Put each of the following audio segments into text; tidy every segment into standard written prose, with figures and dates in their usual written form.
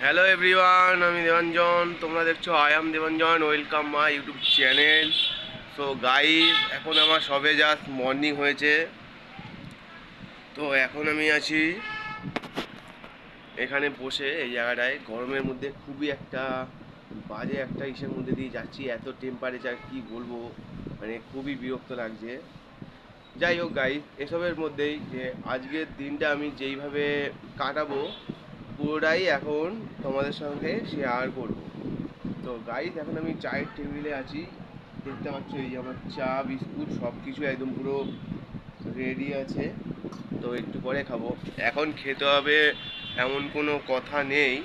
Hello everyone, আমি দেবাঞ্জন। তোমরা দেখছো I am Debanjan. Welcome my YouTube channel. So guys, এখন আমার সবে জাস্ট মর্নিং হয়েছে। তো এখন আমি আছি এখানে বসে এই জায়গাটায়, গরমের মধ্যে খুবই একটা বাজে একটা ইসের মধ্যে দিয়ে যাচ্ছি। এত টেম্পারেচার কি বলবো, মানে খুবই বিরক্ত লাগছে। যাই হোক গাইস, এসবের মধ্যেই যে আজকের দিনটা আমি যেইভাবে কাটাবো পুরোটাই এখন তোমাদের সঙ্গে শেয়ার করব। তো গাইস, এখন আমি চায়ের টেবিলে আছি, দেখতে পাচ্ছ এই যে আমার চা বিস্কুট সব কিছু একদম পুরো রেডি আছে। তো একটু পরে খাবো, এখন খেতে হবে এমন কোনো কথা নেই।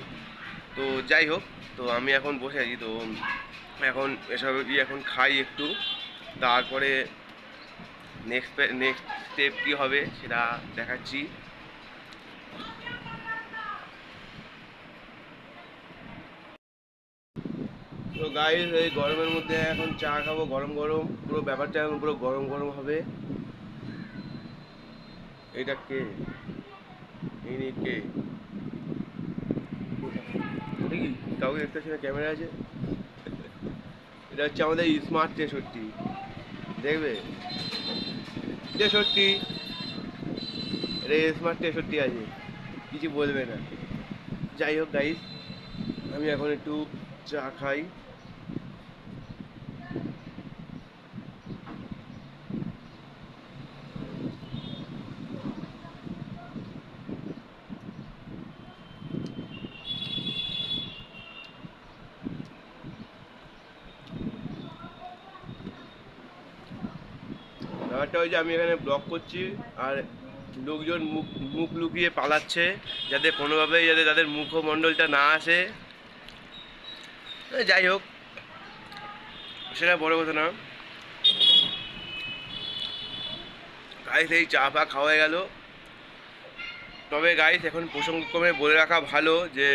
তো যাই হোক, তো আমি এখন বসে আছি। তো এখন এসব এখন খাই একটু, তারপরে নেক্সট স্টেপ কী হবে সেটা দেখাচ্ছি। তো গাইস, এই গরমের মধ্যে এখন চা খাবো গরম গরম, পুরো ব্যাপারটা এখন পুরো গরম গরম হবে। এটা কে? ইনি কে? দেখি কাউকে দেখতে পাচ্ছি না, ক্যামেরা আছে। এটা হচ্ছে আমাদের স্মার্ট 63। দেখবে 63, এটা স্মার্ট 63 আছে, কিছু বলবে না। যাই হোক গাইস, আমি এখন একটু চা খাই। ব্যাপারটা ওই যে আমি এখানে ব্লগ করছি, আর লোকজন মুখ মুখ লুকিয়ে পালাচ্ছে, যাতে কোনোভাবেই যাতে তাদের মুখমণ্ডলটা না আসে। যাই হোক, সেটা বড় কথা না। গাইস, এই চা ফা খাওয়া গেল। তবে গাইস, এখন প্রসঙ্গক্রমে বলে রাখা ভালো যে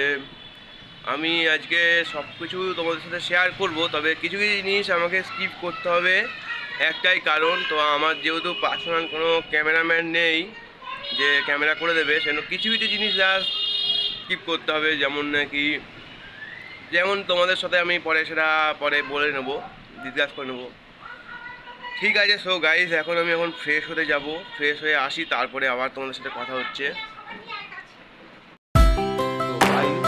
আমি আজকে সব কিছু তোমাদের সাথে শেয়ার করব, তবে কিছু কিছু জিনিস আমাকে স্কিপ করতে হবে। একটাই কারণ, তো আমার যেহেতু পার্সোনাল কোনো ক্যামেরাম্যান নেই যে ক্যামেরা করে দেবে, সেজন্য কিছু কিছু জিনিস যা স্কিপ করতে হবে। যেমন তোমাদের সাথে আমি পরে সেটা পরে বলে নেবো, ডিসকাস করে নেবো। ঠিক আছে। সো গাইস, এখন ফ্রেশ হতে যাব, ফ্রেশ হয়ে আসি, তারপরে আবার তোমাদের সাথে কথা হচ্ছে। তো গাইস,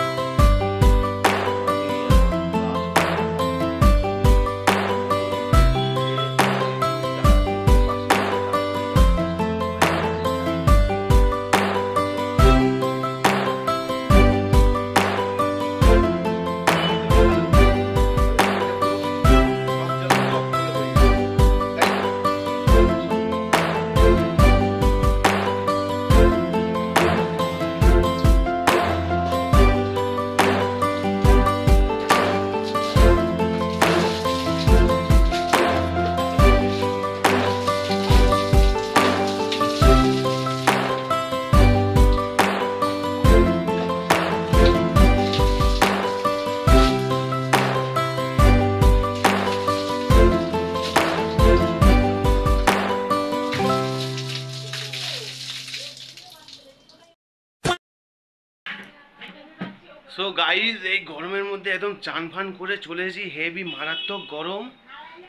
সো গাইজ, এই গরমের মধ্যে একদম চান ফান করে চলে এসেছি, হেভি মারাত্মক গরম।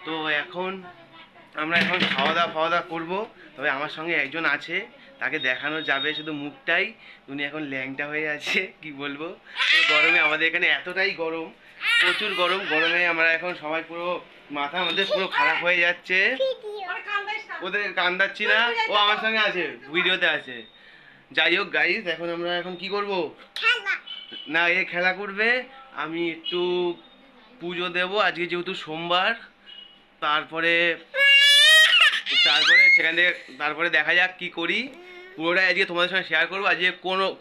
তো এখন আমরা খাওয়া দাওয়া করবো। তবে আমার সঙ্গে একজন আছে, তাকে দেখানো যাবে শুধু মুখটাই। উনি এখন ল্যাংটা হয়ে আছে, কি বলবো। তো গরমে আমাদের এখানে এতটাই গরম, প্রচুর গরম। গরমে আমরা এখন সবাই পুরো মাথা আমাদের পুরো খারাপ হয়ে যাচ্ছে। ওদের কান্দাচ্ছি না, ও আমার সঙ্গে আছে, ভিডিওতে আছে। যাই হোক গাইজ, এখন কি করব না, এ খেলা করবে, আমি একটু পুজো দেব আজকে যেহেতু সোমবার। তারপরে তারপরে সেখান থেকে তারপরে দেখা যাক কি করি। পুরোটাই আজকে তোমাদের সঙ্গে শেয়ার করবো। আজকে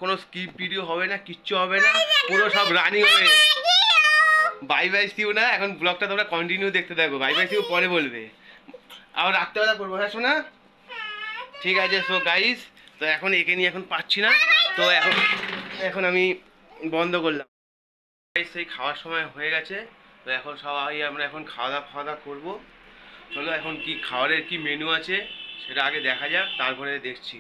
কোনো স্কিপ ভিডিও হবে না, কিচ্ছু হবে না, পুরো সব রানিং হবে। বাই বাই সিউ না, এখন ব্লগটা তোমরা কন্টিনিউ দেখতে থাকো। বাই বাই সিউ পরে বলবে, আবার রাত্রেবেলা করবো। হ্যাঁ শোনা, ঠিক আছে। সো গাইস, তো এখন একে নিয়ে এখন পাচ্ছি না, তো এখন আমি বন্ধ করলাম। সেই খাওয়ার সময় হয়ে গেছে, তো এখন সবাই আমরা এখন খাওয়া দাওয়া করবো। চলো, এখন কি খাবারের কি মেনু আছে সেটা আগে দেখা যাক, তারপরে দেখছি।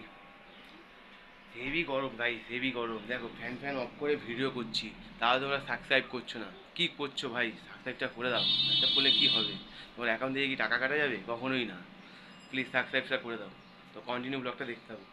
হেভি গরম গাইস, হেভি গরম। দেখো ফ্যান ফ্যান অফ করে ভিডিও করছি, তাও তোমরা সাবস্ক্রাইব করছো না। কি করছো ভাই? সাবস্ক্রাইবটা করে দাও। সাবস্ক্রাইব করলে কি হবে? তোমার অ্যাকাউন্ট থেকে কি টাকা কাটা যাবে? কখনোই না। প্লিজ সাবস্ক্রাইবটা করে দাও। তো কন্টিনিউ ব্লগটা দেখতে হবে।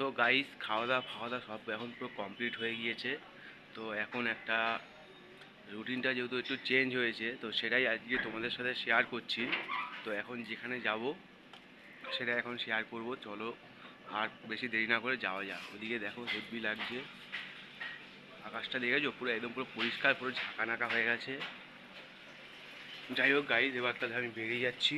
তো গাইস, খাওয়া দাওয়া সব এখন পুরো কমপ্লিট হয়ে গিয়েছে। তো এখন একটা রুটিনটা যেহেতু একটু চেঞ্জ হয়েছে, তো সেটাই আজকে তোমাদের সাথে শেয়ার করছি। তো এখন যেখানে যাব সেটা এখন শেয়ার করব। চলো আর বেশি দেরি না করে যাওয়া যাক। ওদিকে দেখো হেভি লাগছে, আকাশটা দেখেছো? পুরো একদম পুরো পরিষ্কার, পুরো ঝাঁকা নাকা হয়ে গেছে। যাই হোক গাইস, এবার তাহলে আমি বেরিয়ে যাচ্ছি।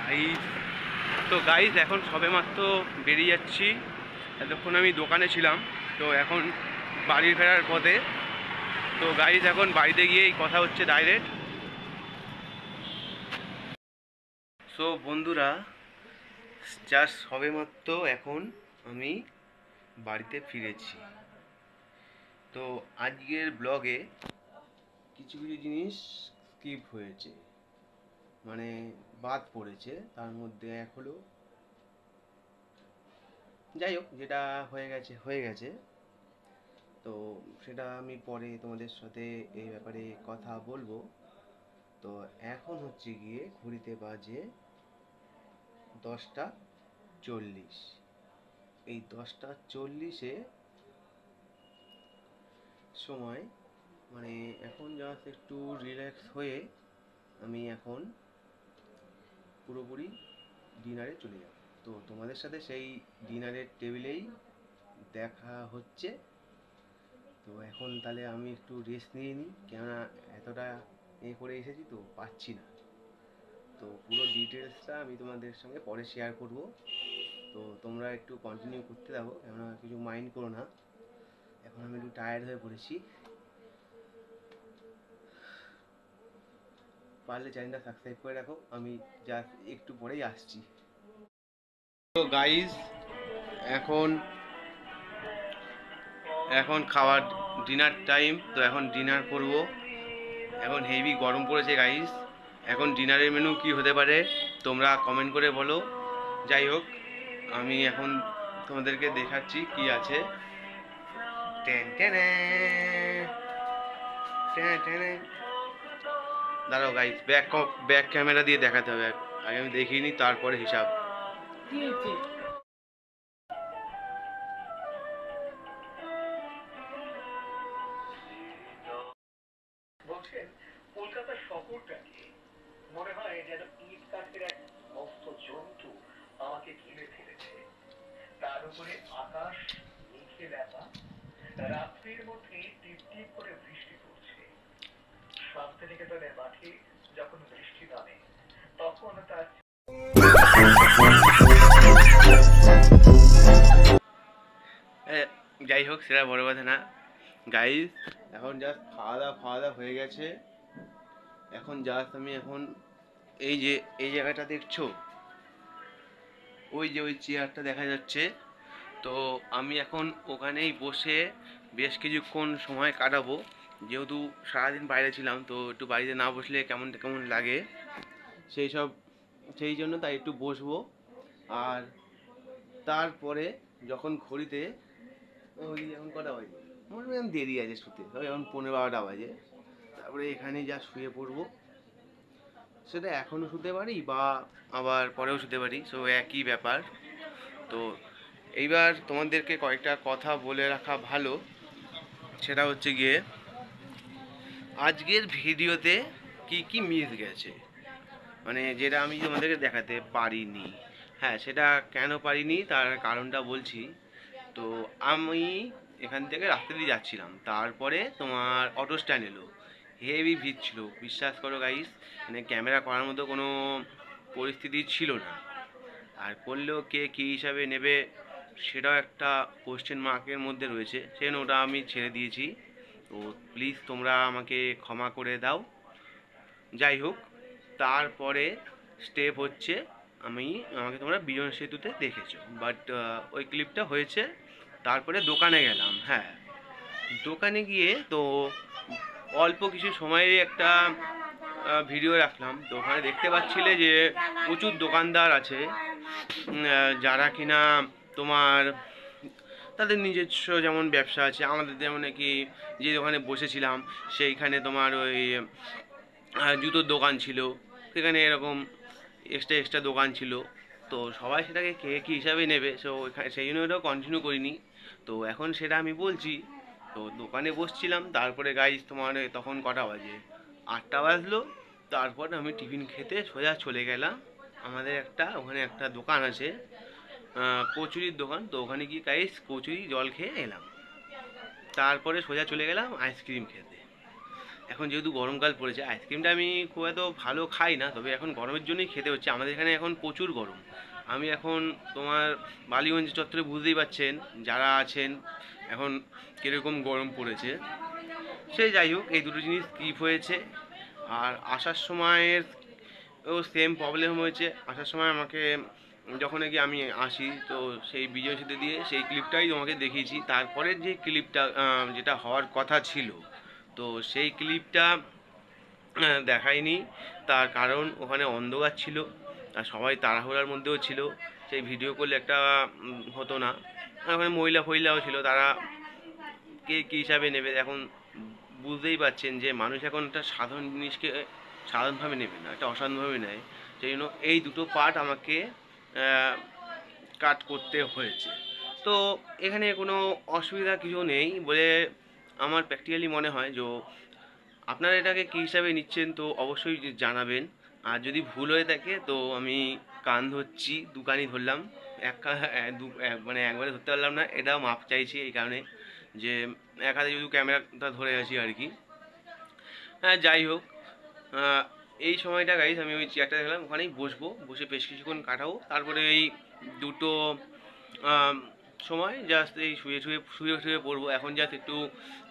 গাইস, তো গাইস এখন সবেমাত্র বেরিয়ে যাচ্ছি। এতক্ষণ আমি দোকানে ছিলাম, তো এখন বাড়ি ফেরার পথে। তো গাইস এখন বাড়িতে গিয়েই কথা হচ্ছে ডাইরেক্ট। সো বন্ধুরা, জাস্ট সবেমাত্র এখন আমি বাড়িতে ফিরেছি। তো আজকের ব্লগে কিছু কিছু জিনিস স্কিপ হয়েছে, মানে বাদ পড়েছে। তার মধ্যে এক হলো, যাই হোক, যেটা হয়ে গেছে হয়ে গেছে। তো সেটা আমি পরে তোমাদের সাথে এই ব্যাপারে কথা বলবো। তো এখন হচ্ছে গিয়ে ঘড়িতে বাজে 10টা 40। এই 10টা 40-এ সময়, মানে এখন জাস্ট একটু রিল্যাক্স হয়ে আমি এখন পুরোপুরি ডিনারে চলে যাব। তো তোমাদের সাথে সেই ডিনারের টেবিলেই দেখা হচ্ছে। তো এখন তাহলে আমি একটু রেস্ট নিয়ে নিই, কেননা এতটা করে এসেছি তো পাচ্ছি না। তো পুরো ডিটেলসটা আমি তোমাদের সঙ্গে পরে শেয়ার করব। তো তোমরা একটু কন্টিনিউ করতে থাকো, কেননা কিছু মাইন্ড করো না। এখন আমি একটু টায়ার্ড হয়ে পড়েছি। পারলে চ্যানেলটা সাবস্ক্রাইব করে রাখো, আমি জাস্ট একটু পরেই আসছি। তো গাইজ, এখন এখন খাওয়ার ডিনার টাইম। তো এখন ডিনার করব। এখন হেভি গরম পড়েছে গাইজ। এখন ডিনারের মেনু কি হতে পারে তোমরা কমেন্ট করে বলো। যাই হোক, আমি এখন তোমাদেরকে দেখাচ্ছি কি আছে। টেন টেনে টেনে টেনে দাঁড়াও গাইস, ব্যাক ক্যামেরা দিয়ে দেখাতে হবে, আগে আমি দেখিনি তারপরে হিসাব। বলছেন কলকাতা শহরটাকে মনে হয় যেন ইট কাঠের এক মস্ত জন্তু আমাকে ঘিরে ফেলেছে। তার উপরে আকাশ মেঘে ব্যাপা, রাত্রির মধ্যে টিপ টিপ করে বৃষ্টি পড়ছে। শান্তিনিকেতনের মাঠে যখন বৃষ্টি নামে তখন তার যাই হোক, সেটা বড় কথা না গাইস। এখন জাস্ট খাওয়া দাওয়া হয়ে গেছে। এখন জাস্ট আমি এখন এই যে এই জায়গাটা দেখছো, ওই যে ওই চেয়ারটা দেখা যাচ্ছে, তো আমি এখন ওখানেই বসে বেশ কিছুক্ষণ সময় কাটাবো। যেহেতু সারাদিন বাইরে ছিলাম, তো একটু বাড়িতে না বসলে কেমন কেমন লাগে, সেই জন্য তাই একটু বসবো। আর তারপরে যখন ঘড়িতে ওই এখন কটা বাজে, মোটামুটি এখন দেরি আছে শুতে, তবে এখন 11:30 বাজে। তারপরে এখানে যা শুয়ে পড়বো, সেটা এখনও শুতে পারি বা আবার পরেও শুতে পারি, সো একই ব্যাপার। তো এইবার তোমাদেরকে কয়েকটা কথা বলে রাখা ভালো। সেটা হচ্ছে গিয়ে আজকের ভিডিওতে কি কি মিস গেছে, মানে যেটা আমি তোমাদেরকে দেখাতে পারিনি। হ্যাঁ, সেটা কেন পারিনি তার কারণটা বলছি। তো আমি এখান থেকে রাস্তা দিয়ে যাচ্ছিলাম, তারপরে তোমার অটো স্ট্যান্ড এলো, হেভি ভিড় ছিল, বিশ্বাস করো গাইস, মানে ক্যামেরা করার মতো কোনো পরিস্থিতি ছিল না। আর করলেও কে কী হিসাবে নেবে সেটাও একটা কোশ্চেন মার্কের মধ্যে রয়েছে, সেই জন্য ওটা আমি ছেড়ে দিয়েছি। তো প্লিজ তোমরা আমাকে ক্ষমা করে দাও। যাই হোক, তারপরে স্টেপ হচ্ছে, আমাকে তোমরা বিজন সেতুতে দেখেছো, বাট ওই ক্লিপটা হয়েছে তারপরে দোকানে গেলাম। হ্যাঁ, দোকানে গিয়ে তো অল্প কিছু সময়ে একটা ভিডিও রাখলাম। তো ওখানে দেখতে পাচ্ছিলে যে প্রচুর দোকানদার আছে, যারা কিনা তোমার তাদের নিজস্ব যেমন ব্যবসা আছে, আমাদের যেমন কি যে দোকানে বসেছিলাম সেইখানে তোমার ওই জুতোর দোকান ছিল, সেখানে এরকম এক্সট্রা দোকান ছিল। তো সবাই সেটাকে কে কী হিসাবে নেবে, সেই জন্য ওটাও কন্টিনিউ করিনি। তো এখন সেটা আমি বলছি। তো দোকানে বসছিলাম, তারপরে গাইজ তোমার তখন কটা বাজে, 8টা বাজলো। তারপর আমি টিফিন খেতে সোজা চলে গেলাম আমাদের ওখানে একটা দোকান আছে, কচুরির দোকান। তো ওখানে গিয়ে গাইজ কচুরি জল খেয়ে এলাম, তারপরে সোজা চলে গেলাম আইসক্রিম খেতে। এখন যেহেতু গরমকাল পড়েছে, আইসক্রিমটা আমি খুব এত ভালো খাই না, তবে এখন গরমের জন্যই খেতে হচ্ছে, আমাদের এখানে এখন প্রচুর গরম। আমি এখন তোমার বালিগঞ্জ চত্বরে বুঝতেই পারছেন যারা আছেন এখন কীরকম গরম পড়েছে। সেই যাই হোক, এই দুটো জিনিস স্কিপ হয়েছে। আর আসার সময়ের সেম প্রবলেম হয়েছে। আসার সময় আমাকে যখন কি আমি আসি, তো সেই বিজয় সেতু দিয়ে সেই ক্লিপটাই তোমাকে দেখিয়েছি। তারপরের যে ক্লিপটা যেটা হওয়ার কথা ছিল, তো সেই ক্লিপটা দেখায়নি। তার কারণ ওখানে অন্ধকার ছিল আর সবাই তাড়াহুড়ার মধ্যেও ছিল, সেই ভিডিও করলে একটা হতো না। ওখানে মহিলা ফহিলাও ছিল, তারা কে কী হিসাবে নেবে। এখন বুঝতেই পারছেন যে মানুষ এখন একটা সাধারণ জিনিসকে সাধারণভাবে নেবে না, একটা অসাধারণভাবে নেয়। সেই জন্য এই দুটো পার্ট আমাকে কাট করতে হয়েছে। তো এখানে কোনো অসুবিধা কিছু নেই বলে আমার প্র্যাকটিক্যালি মনে হয়। যে আপনারা এটাকে কী হিসাবে নিচ্ছেন তো অবশ্যই জানাবেন। আর যদি ভুল হয়ে থাকে তো আমি কান ধরছি, দুকানই ধরলাম, মানে একবারে ধরতে পারলাম না, এটাও মাপ চাইছি এই কারণে যে এক হাতে যদি ক্যামেরাটা ধরে আছি আর কি। হ্যাঁ, যাই হোক, এই সময়টা গাইজ আমি ওই চেয়ারটা দেখলাম, ওখানেই বসবো, বসে বেশ কিছুক্ষণ কাটাবো। তারপরে এই দুটো সময় জাস্ট এই শুয়ে পড়বো। এখন জাস্ট একটু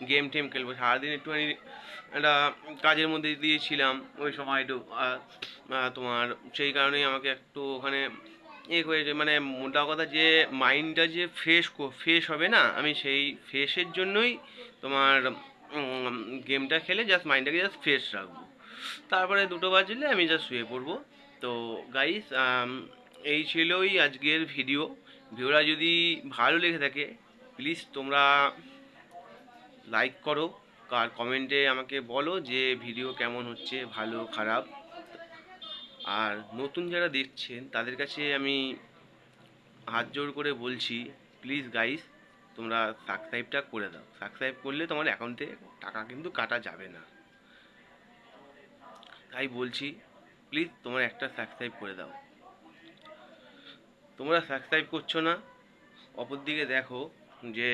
গেম টেম খেলবো, সারাদিন একটুখানি একটা কাজের মধ্যে দিয়েছিলাম ওই সময় একটু, তোমার সেই কারণেই আমাকে একটু ওখানে হয়েছে, মানে মোটা কথা যে মাইন্ডটা যে ফ্রেশ হবে না, আমি সেই ফ্রেশের জন্যই তোমার গেমটা খেলে জাস্ট মাইন্ডটাকে জাস্ট ফ্রেশ রাখবো। তারপরে 2টো বাজলে আমি জাস্ট শুয়ে পড়বো। তো গাইস, এই ছিলই আজকের ভিডিও। ভিডিওটা যদি ভালো লেগে থাকে প্লিজ তোমরা লাইক করো, আর কমেন্টে আমাকে বলো যে ভিডিও কেমন হচ্ছে, ভালো খারাপ। আর নতুন যারা দেখছেন তাদের কাছে আমি হাত জোড় করে বলছি, প্লিজ গাইস তোমরা সাবস্ক্রাইবটা করে দাও। সাবস্ক্রাইব করলে তোমার অ্যাকাউন্টে টাকা কিন্তু কাটা যাবে না, তাই বলছি প্লিজ তোমরা একটা সাবস্ক্রাইব করে দাও। তোমরা সাবস্ক্রাইব করছো না, অপরদিকে দেখো যে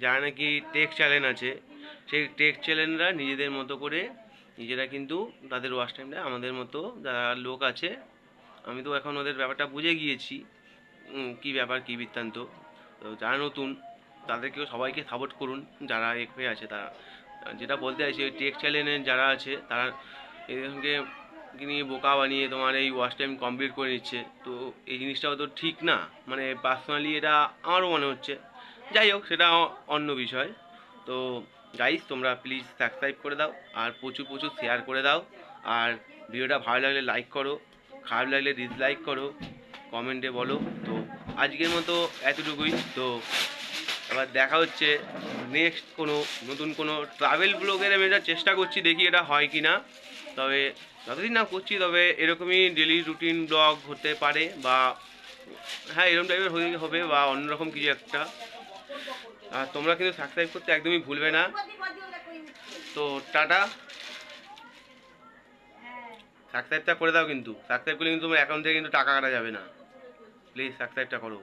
যারা নাকি টেক চ্যানেল আছে সেই টেক চ্যানেলরা নিজেদের মতো করে নিজেরা কিন্তু তাদের ওয়াচ টাইমটা আমাদের মতো যারা লোক আছে, আমি তো এখন ওদের ব্যাপারটা বুঝে গিয়েছি কী ব্যাপার কী বৃত্তান্ত। তো যারা নতুন তাদেরকেও সবাইকে সাপোর্ট করুন, যারা এক হয়ে আছে তারা। যেটা বলতে চাইছি ওই টেক চ্যানেলের যারা আছে তারা এদের সঙ্গে নিয়ে বোকা বানিয়ে তোমার এই ওয়াচ টাইম কমপ্লিট করে নিচ্ছে, তো এই জিনিসটাও তো ঠিক না। মানে পার্সোনালি এটা আমারও মনে হচ্ছে, যাই হোক সেটা অন্য বিষয়। তো গাইস তোমরা প্লিজ সাবস্ক্রাইব করে দাও আর প্রচুর প্রচুর শেয়ার করে দাও। আর ভিডিওটা ভালো লাগলে লাইক করো, খারাপ লাগলে ডিসলাইক করো, কমেন্টে বলো। তো আজকের মতো এতটুকুই। তো আবার দেখা হচ্ছে নেক্সট কোনো নতুন কোনো ট্রাভেল ব্লগের আমি এটা চেষ্টা করছি, দেখি এটা হয় কি না। তবে যতদিন না করছি তবে এরকমই ডেলি রুটিন ব্লগ হতে পারে, বা হ্যাঁ এরকম টাইপের হবে বা অন্যরকম কিছু একটা। আর তোমরা কিন্তু সাবস্ক্রাইব করতে একদমই ভুলবে না। তো টাটা, সাবস্ক্রাইবটা করে দাও কিন্তু। সাবস্ক্রাইব করলে কিন্তু তোমার অ্যাকাউন্ট থেকে কিন্তু টাকা কাটা যাবে না, প্লিজ সাবস্ক্রাইবটা করো।